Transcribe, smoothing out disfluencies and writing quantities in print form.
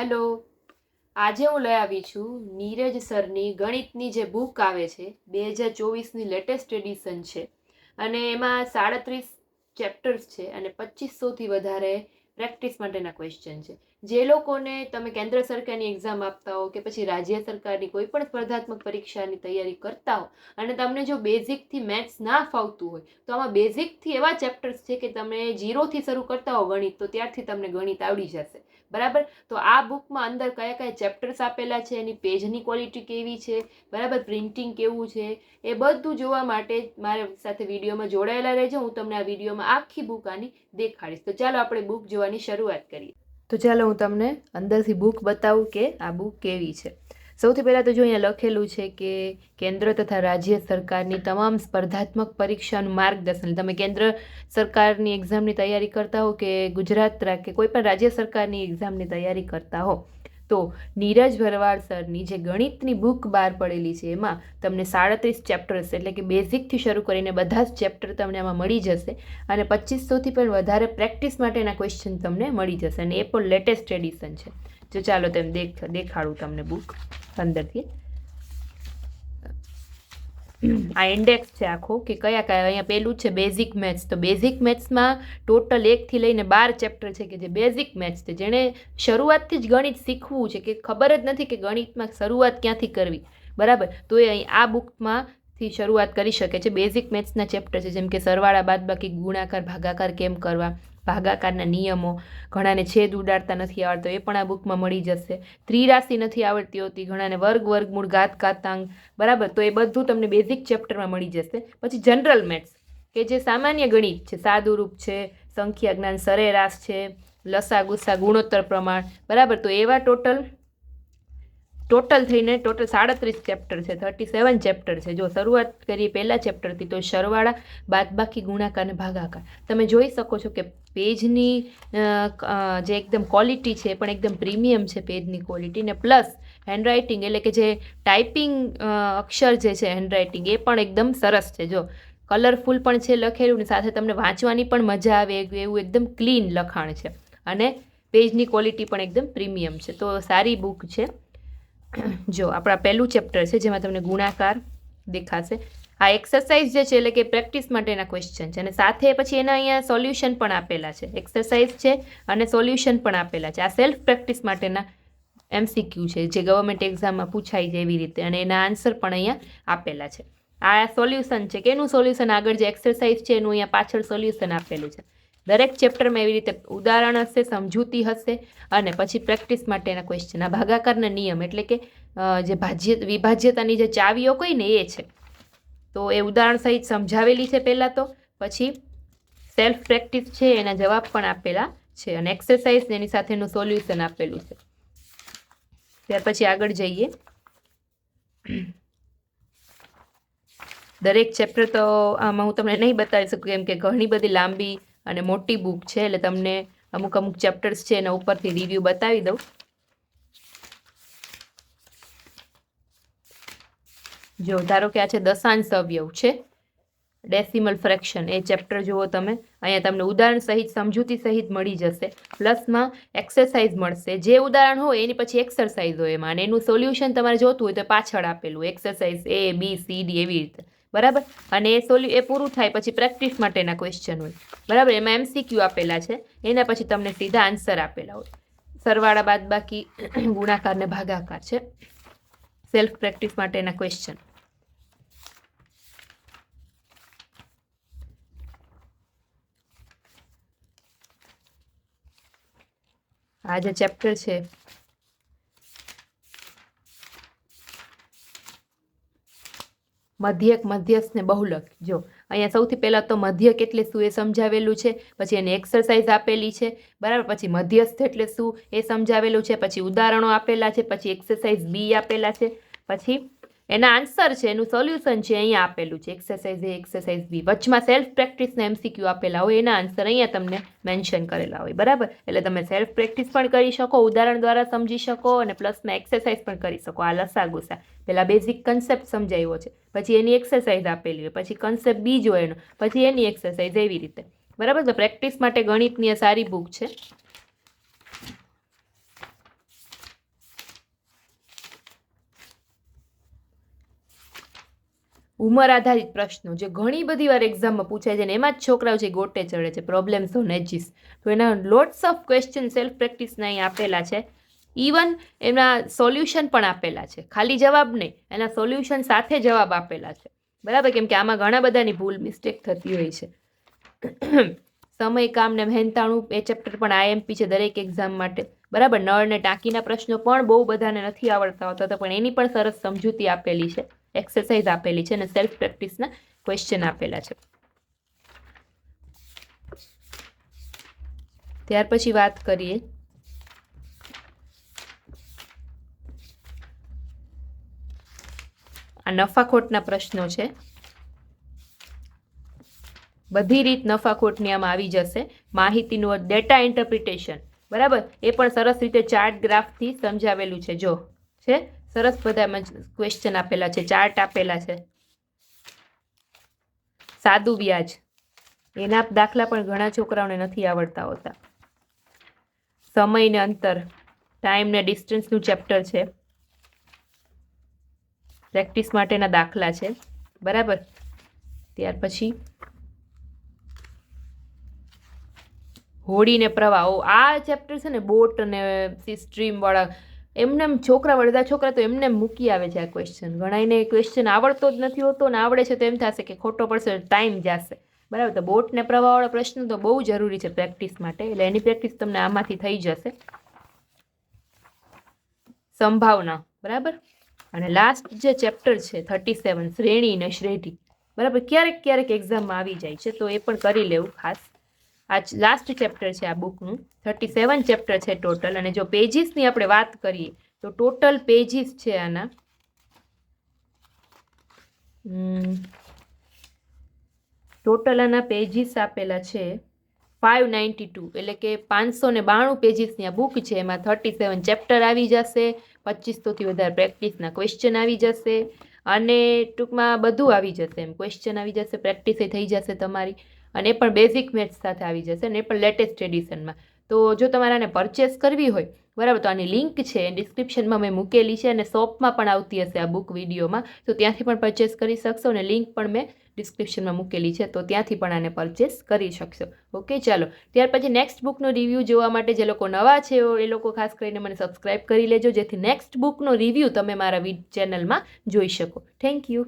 Hello, આજે હું લઈ આવી છું નીરજ સરની ગણિતની જે બુક આવે છે 2024ની લેટેસ્ટ એડિશન છે અને એમાં 37 ચેપ્ટર્સ છે અને 2500થી વધારે પ્રેક્ટિસ માટેના ક્વેશ્ચન છે. જે લોકોને તમે કેન્દ્ર સરકારની એક્ઝામ આપતા હો કે પછી રાજ્ય સરકારની કોઈ પણ સ્પર્ધાત્મક પરીક્ષાની તૈયારી કરતા હો અને તમને જો બેઝિકથી મેથ્સ ના ફાવતું હોય તો આમાં બેઝિકથી એવા ચેપ્ટર્સ છે કે તમે ઝીરોથી શરૂ કરતા હો ગણિત તો ત્યારથી તમને ગણિત આવડી જશે. બરાબર. તો આ બુકમાં અંદર કયા કયા ચેપ્ટર્સ આપેલા છે, એની પેજની ક્વોલિટી કેવી છે, બરાબર, પ્રિન્ટિંગ કેવું છે, એ બધું જોવા માટે મારા સાથે વિડીયોમાં જોડાયેલા રહેજો. હું તમને આ વિડીયોમાં આખી બુક આની દેખાડીશ. તો ચાલો આપણે બુક જોવાની શરૂઆત કરીએ. તો ચાલો હું તમને અંદરથી બુક બતાવું કે આ બુક કેવી છે. સૌથી પહેલાં તો જો અહીંયા લખેલું છે કે કેન્દ્ર તથા રાજ્ય સરકારની તમામ સ્પર્ધાત્મક પરીક્ષાનું માર્ગદર્શન. તમે કેન્દ્ર સરકારની એક્ઝામની તૈયારી કરતા હો કે ગુજરાત કે કોઈ પણ રાજ્ય સરકારની એક્ઝામની તૈયારી કરતા હો તો નીરજ ભરવાડ સરની જે ગણિતની બુક બહાર પડેલી છે એમાં તમને 37 ચેપ્ટર્સ એટલે કે બેઝિકથી શરૂ કરીને બધા જ ચેપ્ટર તમને આમાં મળી જશે અને 2500થી પણ વધારે પ્રેક્ટિસ માટેના ક્વેશ્ચન તમને મળી જશે અને એ પણ લેટેસ્ટ એડિશન છે. જો ચાલો તેમ દેખાડું તમને બુક અંદરથી. આ ઇન્ડેક્સ છે આખો કે કયા કયા. અહીંયા પેલું છે બેઝિક મેથ્સ. તો બેઝિક મેથ્સમાં ટોટલ 1થી લઈને 12 ચેપ્ટર છે કે જે બેઝિક મેથ્સ છે. જેણે શરૂઆતથી જ ગણિત શીખવું છે કે ખબર જ નથી કે ગણિતમાં શરૂઆત ક્યાંથી કરવી, બરાબર, તો એ અહીં આ બુકમાંથી શરૂઆત કરી શકે છે. બેઝિક મેથ્સના ચેપ્ટર છે જેમ કે સરવાળા, બાદબાકી, ગુણાકાર, ભાગાકાર કેમ કરવા, ભાગાકારના નિયમો, ઘણાને છેદ ઉડાડતા નથી આવડતો એ પણ આ બુકમાં મળી જશે. ત્રિરાશી નથી આવડતી હોતી ઘણાને, વર્ગ, વર્ગમૂળ, ઘાત, ઘાતાંક, બરાબર, તો એ બધું તમને બેઝિક ચેપ્ટરમાં મળી જશે. પછી જનરલ મેથ્સ કે જે સામાન્ય ગણિત છે, સાદુરૂપ છે, સંખ્યા જ્ઞાન, સરેરાશ છે, લસા ગુસા, ગુણોત્તર પ્રમાણ, બરાબર, તો એવા ટોટલ થઈને 37 ચેપ્ટર છે, 37 ચેપ્ટર છે. જો શરૂઆત કરીએ પહેલા ચેપ્ટરથી તો સરવાળા, બાદબાકી, ગુણાકાર અને ભાગાકાર. તમે જોઈ શકો છો કે પેજની જે એકદમ ક્વોલિટી છે પણ એકદમ પ્રીમિયમ છે પેજની ક્વોલિટી, ને પ્લસ હેન્ડરાઇટિંગ એટલે કે જે ટાઈપિંગ અક્ષર જે છે હેન્ડરાઇટિંગ એ પણ એકદમ સરસ છે. જો કલરફુલ પણ છે લખેલું ને સાથે તમને વાંચવાની પણ મજા આવે એવું એકદમ ક્લીન લખાણ છે અને પેજની ક્વોલિટી પણ એકદમ પ્રીમિયમ છે. તો સારી બુક છે. જો આપણા પહેલું ચેપ્ટર છે જેમાં તમને ગુણાકાર દેખાશે. આ એક્સરસાઇઝ જે છે એટલે કે પ્રેક્ટિસ માટેના ક્વેશ્ચન છે અને સાથે પછી એના અહીંયા સોલ્યુશન પણ આપેલા છે. એક્સરસાઇઝ છે અને સોલ્યુશન પણ આપેલા છે. આ સેલ્ફ પ્રેક્ટિસ માટેના MCQ છે જે ગવર્મેન્ટ એક્ઝામમાં પૂછાય છે એવી રીતે, અને એના આન્સર પણ અહીંયા આપેલા છે. આ સોલ્યુશન છે. કેનું સોલ્યુશન? આગળ જે એક્સરસાઇઝ છે એનું અહીંયા પાછળ સોલ્યુશન આપેલું છે. દરેક ચેપ્ટરમાં એવી રીતે ઉદાહરણ હશે, સમજૂતી હશે અને પછી પ્રેક્ટિસ માટેના ક્વેશ્ચન. આ ભાગાકારના નિયમ એટલે કે જે વિભાજ્યતાની જે ચાવીઓ કઈ ને એ છે, તો એ ઉદાહરણ સહિત સમજાવેલી છે પહેલાં. તો પછી સેલ્ફ પ્રેક્ટિસ છે, એના જવાબ પણ આપેલા છે અને એક્સરસાઇઝ એની સાથેનું સોલ્યુશન આપેલું છે. ત્યાર પછી આગળ જઈએ. દરેક ચેપ્ટર તો આમાં હું તમને નહીં બતાવી શકું કેમ કે ઘણી બધી લાંબી અને મોટી બુક છે એટલે તમને અમુક ચેપ્ટર્સ છે એના ઉપરથી રિવ્યૂ બતાવી દઉં. જો ધારો કે આ છે દશાંશ અવયવ છે, ડેસિમલ ફ્રેક્શન, એ ચેપ્ટર જુઓ તમે. અહીંયા તમને ઉદાહરણ સહિત સમજૂતી સહિત મળી જશે. પ્લસમાં એક્સરસાઇઝ મળશે. જે ઉદાહરણ હોય એની પછી એક્સરસાઇઝ હોય એમાં, અને એનું સોલ્યુશન તમારે જોતું હોય તો પાછળ આપેલું એક્સરસાઇઝ ABCD એવી રીતે, બરાબર. અને એ પૂરું થાય પછી પ્રેક્ટિસ માટેના ક્વેશ્ચન હોય, બરાબર. એમાં MCQ આપેલા છે, એના પછી તમને સીધા આન્સર આપેલા હોય. સરવાળા, બાદબાકી, ગુણાકાર ને ભાગાકાર છે, સેલ્ફ પ્રેક્ટિસ માટેના ક્વેશ્ચન. આ જે ચેપ્ટર છે મધ્યક, મધ્યસ્થ ને બહુલક. જો અહીંયા સૌથી પહેલાં તો મધ્યક એટલે શું એ સમજાવેલું છે, પછી એની એક્સરસાઇઝ આપેલી છે, બરાબર. પછી મધ્યસ્થ એટલે શું એ સમજાવેલું છે, પછી ઉદાહરણો આપેલા છે, પછી એક્સરસાઇઝ B આપેલા છે, પછી એના આન્સર છે, એનું સોલ્યુશન છે અહીંયા આપેલું છે, એક્સરસાઇઝ A, એક્સરસાઇઝ B. વચમાં સેલ્ફ પ્રેક્ટિસના MCQ આપેલા હોય, એના આન્સર અહીંયા તમને મેન્શન કરેલા હોય, બરાબર. એટલે તમે સેલ્ફ પ્રેક્ટિસ પણ કરી શકો, ઉદાહરણ દ્વારા સમજી શકો અને પ્લસમાં એક્સરસાઇઝ પણ કરી શકો. આ લસા ગુસા પહેલાં બેઝિક કન્સેપ્ટ સમજાવ્યો છે, પછી એની એક્સરસાઇઝ આપેલી હોય, પછી કન્સેપ્ટ બીજો એનો, પછી એની એક્સરસાઇઝ, એવી રીતે, બરાબર. તો પ્રેક્ટિસ માટે ગણિતની આ સારી બુક છે. ઉંમર આધારિત પ્રશ્નો જે ઘણી બધી વાર એક્ઝામમાં પૂછાય છે ને એમાં જ છોકરાઓ જે ગોટે ચડે છે, પ્રોબ્લેમ્સ ઓન એજીસ. તો એના લોટ્સ ઓફ ક્વેશ્ચન સેલ્ફ પ્રેક્ટિસના અહીં આપેલા છે. ઇવન એના સોલ્યુશન પણ આપેલા છે, ખાલી જવાબ નહીં, એના સોલ્યુશન સાથે જવાબ આપેલા છે. બરાબર, કેમ કે આમાં ઘણા બધાની ભૂલ મિસ્ટેક થતી હોય છે. સમય, કામ ને મહેનતાણું એ ચેપ્ટર પણ IMP છે દરેક એક્ઝામ માટે. બરાબર, નળ ને ટાંકીના પ્રશ્નો પણ બહુ બધાને નથી આવડતા હોતા, તો પણ એની પણ સરસ સમજૂતી આપેલી છે, એક્સરસાઇઝ આપેલી છે અને સેલ્ફ પ્રેક્ટિસના ક્વેશ્ચન આપેલા છે. ત્યાર પછી વાત કરીએ આ નફાખોટના પ્રશ્નો છે. બધી રીત નફાખોટની આમાં આવી જશે. માહિતીનું ડેટા ઇન્ટરપ્રિટેશન, બરાબર, એ પણ સરસ રીતે ચાર્ટ ગ્રાફથી સમજાવેલું છે. જો છે સરસ બધામાં ક્વેશ્ચન આપેલા છે, ચાર્ટ આપેલા છે. સાદું વ્યાજ, એના દાખલા પણ ઘણા છોકરાઓને નથી આવડતા હોતા. સમય ને અંતર, ટાઈમ ને ડિસ્ટન્સનું ચેપ્ટર છે, પ્રેક્ટિસ માટેના દાખલા છે. બરાબર, ત્યાર પછી હોડી ને પ્રવાહ, આ ચેપ્ટર છે ને બોટ અને સ્ટ્રીમ વાળા, એમને છોકરા વડતા છોકરા તો એમને મૂકી આવે છે આ ક્વેશ્ચન. ઘણાને ક્વેશ્ચન આવડતો જ નથી હોતો ને આવડે છે તો એમ થશે કે ખોટો પડશે, ટાઈમ જશે. બરાબર, તો બોટ ને પ્રવાહવાળા પ્રશ્ન તો બહુ જરૂરી છે પ્રેક્ટિસ માટે, એટલે એની પ્રેક્ટિસ તમને આમાંથી થઈ જશે. સંભાવના, બરાબર, અને લાસ્ટ જે ચેપ્ટર છે 37 શ્રેણી ને શ્રેઢી. બરાબર, ક્યારેક ક્યારેક એક્ઝામમાં આવી જાય છે તો એ પણ કરી લેવું ખાસ. આ લાસ્ટ ચેપ્ટર છે આ બુકનું. 37 ચેપ્ટર છે ટોટલ. અને જો પેજીસની આપણે વાત કરીએ તો ટોટલ પેજીસ છે આના ટોટલ આના પેજીસ આપેલા છે 592, એટલે કે 592 પેજીસની આ બુક છે. એમાં 37 ચેપ્ટર આવી જશે, 2500થી વધારે પ્રેક્ટિસના ક્વેશ્ચન આવી જશે, અને ટૂંકમાં બધું આવી જશે. એમ ક્વેશ્ચન આવી જશે, પ્રેક્ટિસ થઈ જશે તમારી, અને એ પણ બેઝિક મેથ્સ સાથે આવી જશે, અને એ પણ લેટેસ્ટ એડિશનમાં. તો જો તમારે આને પરચેસ કરવી હોય, બરાબર, તો આની લિંક છે ડિસ્ક્રિપ્શનમાં મેં મૂકેલી છે, અને શોપમાં પણ આવતી હશે આ બુક વિડીયોમાં, તો ત્યાંથી પણ પરચેસ કરી શકશો, અને લિંક પણ મેં ડિસ્ક્રિપ્શનમાં મૂકેલી છે, તો ત્યાંથી પણ આને પરચેસ કરી શકશો. ઓકે, ચાલો ત્યાર પછી નેક્સ્ટ બુકનો રિવ્યૂ જોવા માટે જે લોકો નવા છે એ લોકો ખાસ કરીને મને સબસ્ક્રાઇબ કરી લેજો, જેથી નેક્સ્ટ બુકનો રિવ્યૂ તમે મારા ચેનલમાં જોઈ શકો. Thank you.